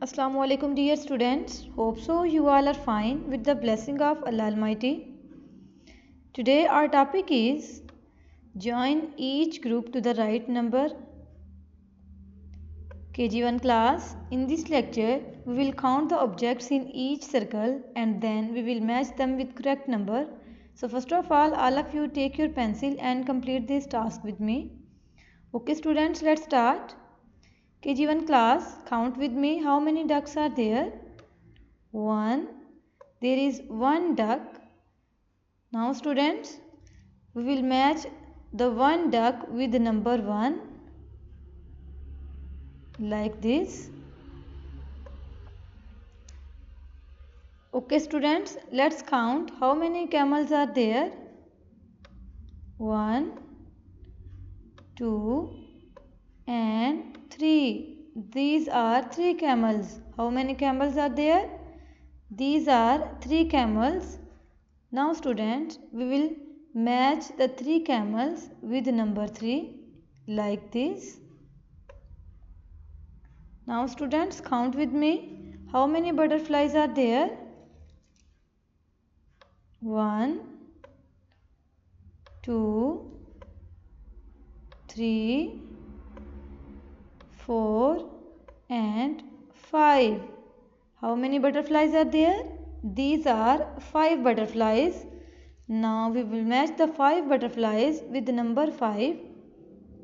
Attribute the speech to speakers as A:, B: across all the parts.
A: Assalamu alaikum dear students. Hope so you all are fine with the blessing of Allah Almighty. Today our topic is join each group to the right number. KG1 class, in this lecture we will count the objects in each circle and then we will match them with correct number. So first of all of you take your pencil and complete this task with me. Okay students, let's start. KG1 class, count with me how many ducks are there. 1. There is one duck. Now students, we will match the one duck with the number 1 like this. Okay students, let's count how many camels are there. 1, 2 and 3. These are 3 camels. How many camels are there? These are 3 camels. Now students, we will match the 3 camels with number 3 like this. Now students, count with me how many butterflies are there. 1, 2, 3, 4 and 5. How many butterflies are there? These are 5 butterflies. Now we will match the 5 butterflies with the number 5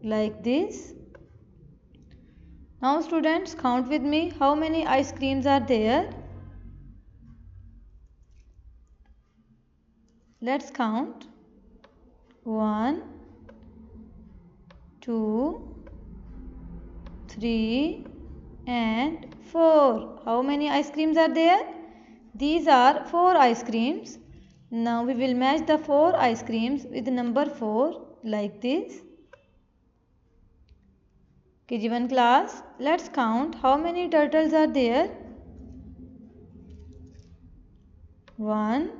A: like this. Now students, count with me how many ice creams are there. Let's count. 1, 2, 3 and 4. How many ice creams are there? These are 4 ice creams. Now we will match the 4 ice creams with the number 4 like this. KG1 class, let's count how many turtles are there. 1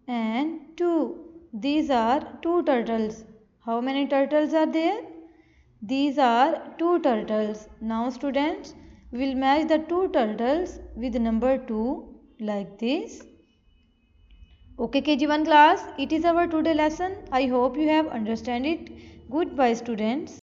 A: and 2. These are 2 turtles. How many turtles are there? These are 2 turtles. Now students, we will match the 2 turtles with number 2 like this. Okay KG1 class, it is our today lesson. I hope you have understand it. Goodbye students.